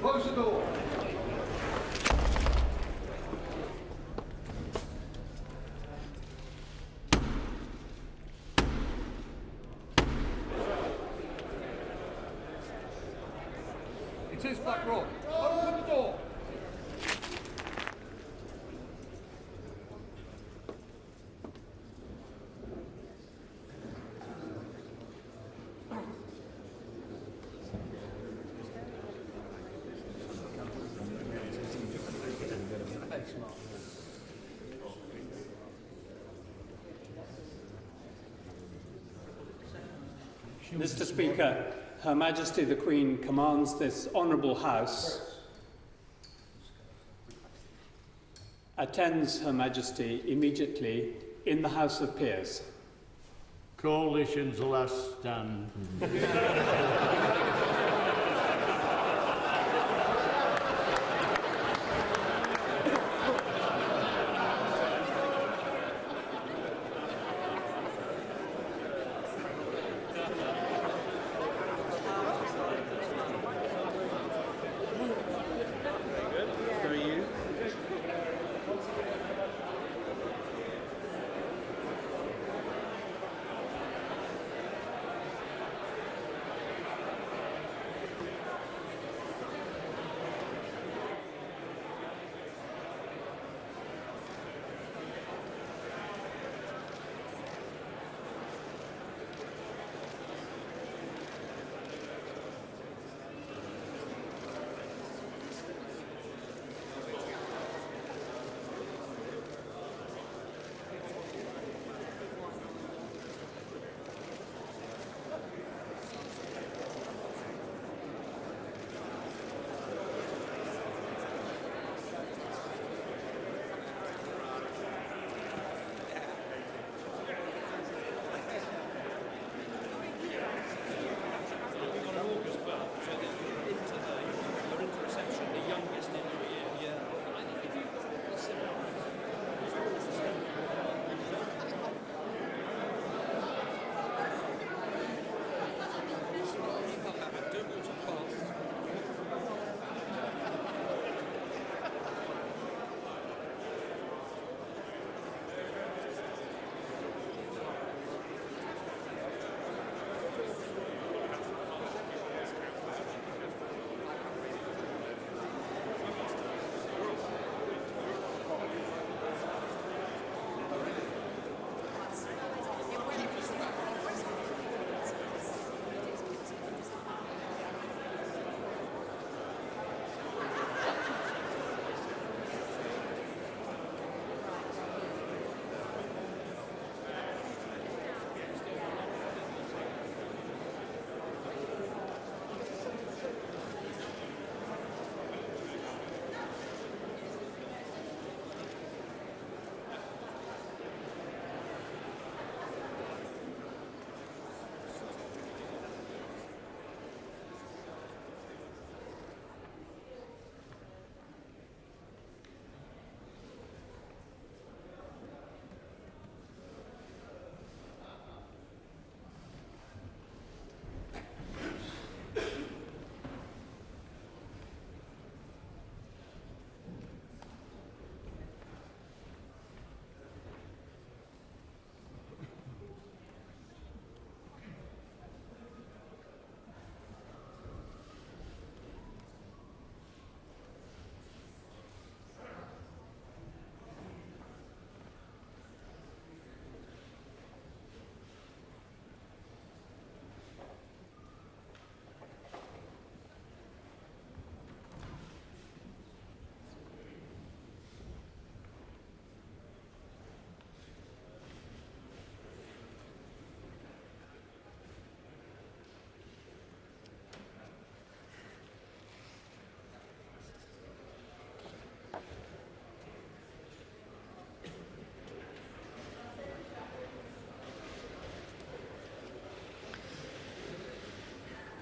Close the door. It is Black Rock. Open the door. Mr. Speaker, Her Majesty the Queen commands this Honourable House attends Her Majesty immediately in the House of Peers. Coalition's last stand.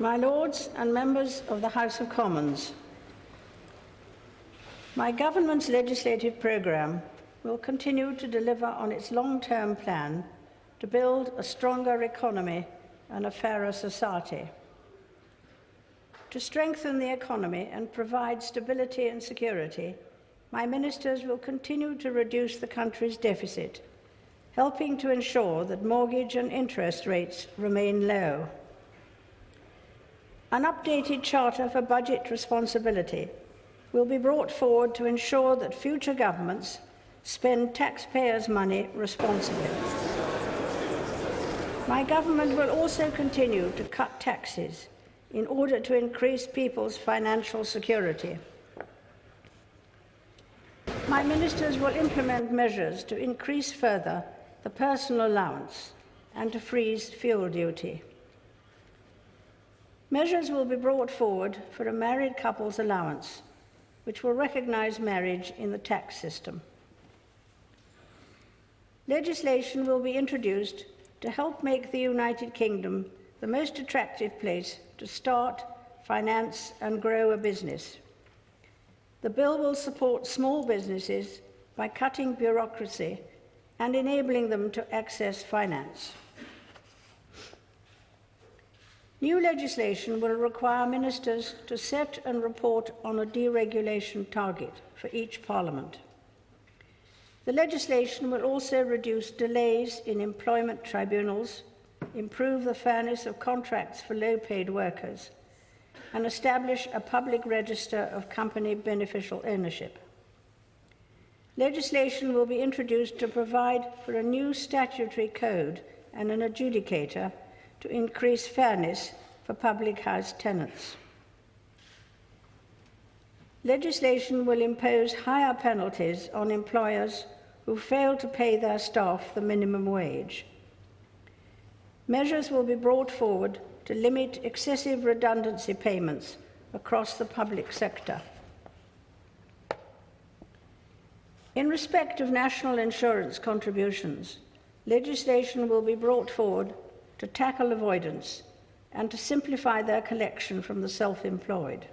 My Lords and members of the House of Commons, my government's legislative programme will continue to deliver on its long-term plan to build a stronger economy and a fairer society. To strengthen the economy and provide stability and security, my ministers will continue to reduce the country's deficit, helping to ensure that mortgage and interest rates remain low. An updated charter for budget responsibility will be brought forward to ensure that future governments spend taxpayers' money responsibly. My government will also continue to cut taxes in order to increase people's financial security. My ministers will implement measures to increase further the personal allowance and to freeze fuel duty. Measures will be brought forward for a married couple's allowance, which will recognise marriage in the tax system. Legislation will be introduced to help make the United Kingdom the most attractive place to start, finance and grow a business. The bill will support small businesses by cutting bureaucracy and enabling them to access finance. New legislation will require ministers to set and report on a deregulation target for each parliament. The legislation will also reduce delays in employment tribunals, improve the fairness of contracts for low-paid workers, and establish a public register of company beneficial ownership. Legislation will be introduced to provide for a new statutory code and an adjudicator to increase fairness for public house tenants. Legislation will impose higher penalties on employers who fail to pay their staff the minimum wage. Measures will be brought forward to limit excessive redundancy payments across the public sector. In respect of national insurance contributions, legislation will be brought forward to tackle avoidance and to simplify their collection from the self-employed.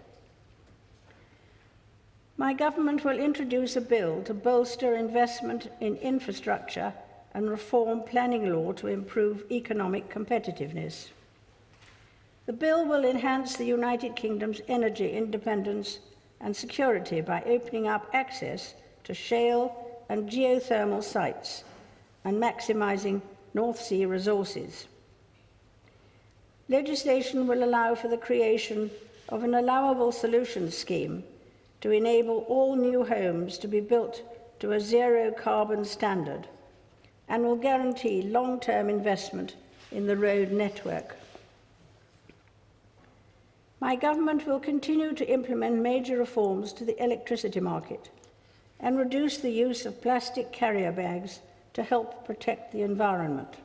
My government will introduce a bill to bolster investment in infrastructure and reform planning law to improve economic competitiveness. The bill will enhance the United Kingdom's energy independence and security by opening up access to shale and geothermal sites and maximising North Sea resources. Legislation will allow for the creation of an allowable solutions scheme to enable all new homes to be built to a zero-carbon standard and will guarantee long-term investment in the road network. My government will continue to implement major reforms to the electricity market and reduce the use of plastic carrier bags to help protect the environment.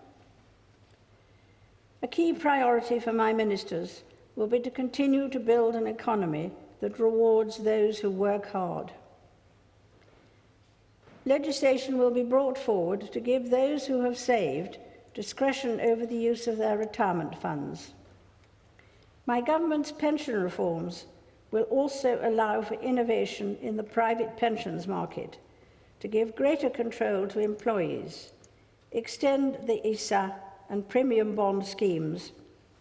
A key priority for my ministers will be to continue to build an economy that rewards those who work hard. Legislation will be brought forward to give those who have saved discretion over the use of their retirement funds. My government's pension reforms will also allow for innovation in the private pensions market to give greater control to employees, extend the ISA and premium bond schemes,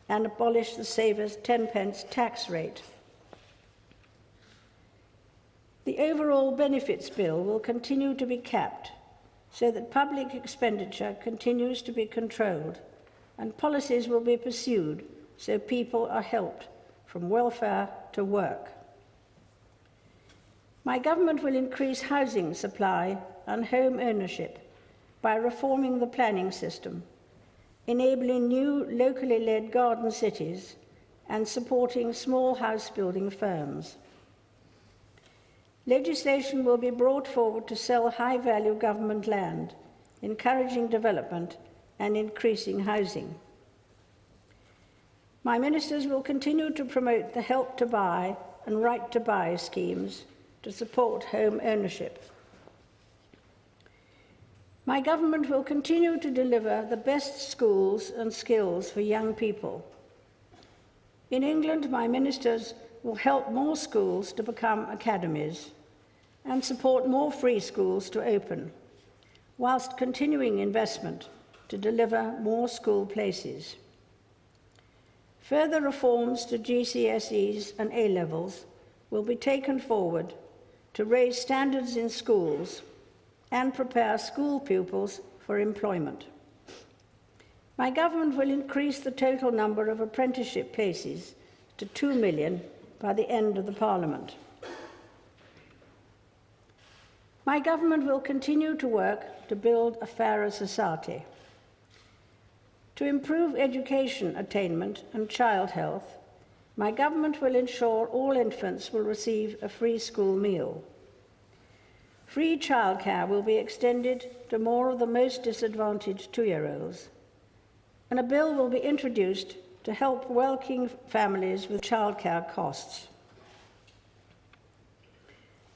and abolish the saver's 10p tax rate. The overall benefits bill will continue to be capped so that public expenditure continues to be controlled and policies will be pursued so people are helped from welfare to work. My government will increase housing supply and home ownership by reforming the planning system, enabling new locally led garden cities and supporting small house building firms. Legislation will be brought forward to sell high-value government land, encouraging development and increasing housing. My ministers will continue to promote the Help to Buy and Right to Buy schemes to support home ownership. My government will continue to deliver the best schools and skills for young people. In England, my ministers will help more schools to become academies and support more free schools to open, whilst continuing investment to deliver more school places. Further reforms to GCSEs and A-levels will be taken forward to raise standards in schools and prepare school pupils for employment. My government will increase the total number of apprenticeship places to 2 million by the end of the Parliament. My government will continue to work to build a fairer society. To improve education attainment and child health, my government will ensure all infants will receive a free school meal. Free childcare will be extended to more of the most disadvantaged 2-year-olds, and a bill will be introduced to help working families with childcare costs.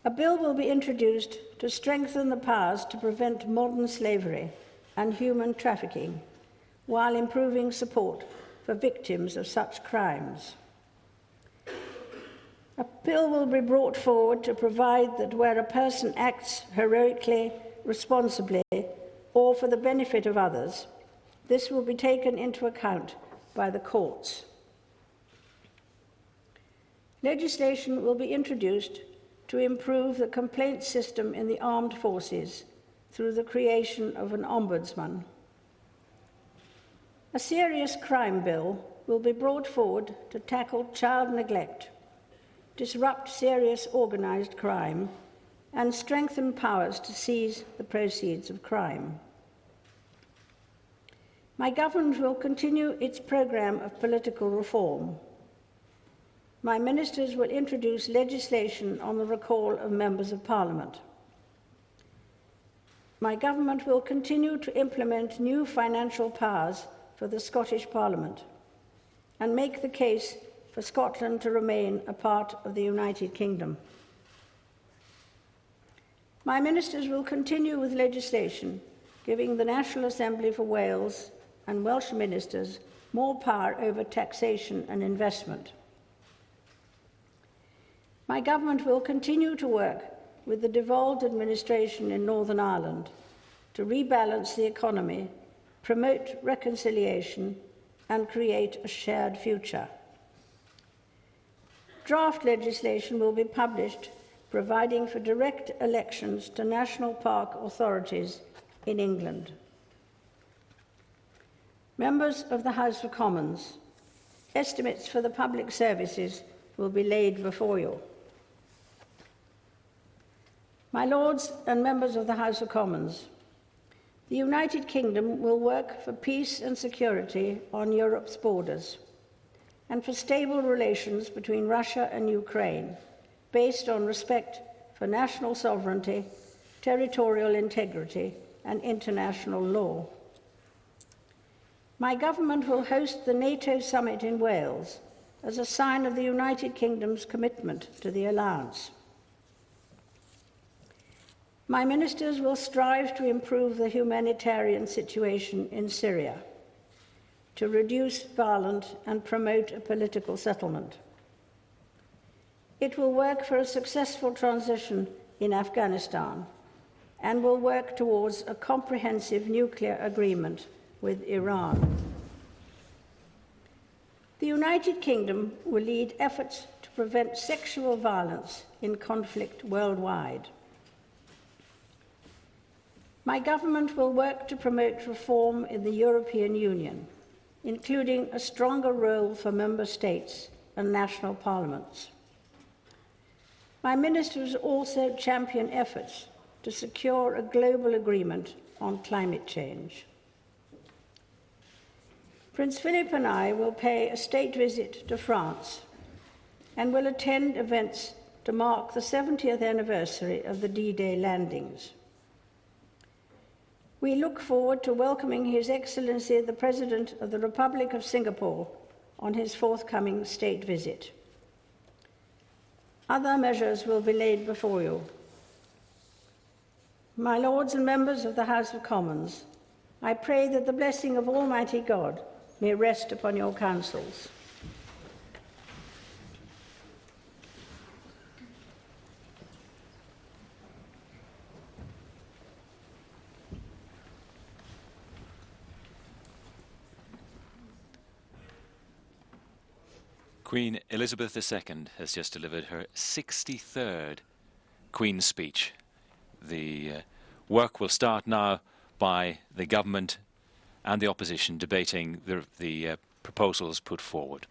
A bill will be introduced to strengthen the powers to prevent modern slavery and human trafficking, while improving support for victims of such crimes. A bill will be brought forward to provide that where a person acts heroically, responsibly, or for the benefit of others, this will be taken into account by the courts. Legislation will be introduced to improve the complaint system in the armed forces through the creation of an ombudsman. A serious crime bill will be brought forward to tackle child neglect, disrupt serious organised crime, and strengthen powers to seize the proceeds of crime. My government will continue its programme of political reform. My ministers will introduce legislation on the recall of members of Parliament. My government will continue to implement new financial powers for the Scottish Parliament and make the case for Scotland to remain a part of the United Kingdom. My ministers will continue with legislation giving the National Assembly for Wales and Welsh ministers more power over taxation and investment. My government will continue to work with the devolved administration in Northern Ireland to rebalance the economy, promote reconciliation, and create a shared future. Draft legislation will be published providing for direct elections to national park authorities in England. Members of the House of Commons, estimates for the public services will be laid before you. My Lords and members of the House of Commons, the United Kingdom will work for peace and security on Europe's borders and for stable relations between Russia and Ukraine based on respect for national sovereignty, territorial integrity, and international law. My government will host the NATO summit in Wales as a sign of the United Kingdom's commitment to the alliance. My ministers will strive to improve the humanitarian situation in Syria, to reduce violence and promote a political settlement. It will work for a successful transition in Afghanistan and will work towards a comprehensive nuclear agreement with Iran. The United Kingdom will lead efforts to prevent sexual violence in conflict worldwide. My government will work to promote reform in the European Union, including a stronger role for member states and national parliaments. My ministers also champion efforts to secure a global agreement on climate change. Prince Philip and I will pay a state visit to France and will attend events to mark the 70th anniversary of the D-Day landings. We look forward to welcoming His Excellency the President of the Republic of Singapore on his forthcoming state visit. Other measures will be laid before you. My Lords and members of the House of Commons, I pray that the blessing of Almighty God may rest upon your councils. Queen Elizabeth II has just delivered her 63rd Queen's speech. The work will start now by the government and the opposition debating the proposals put forward.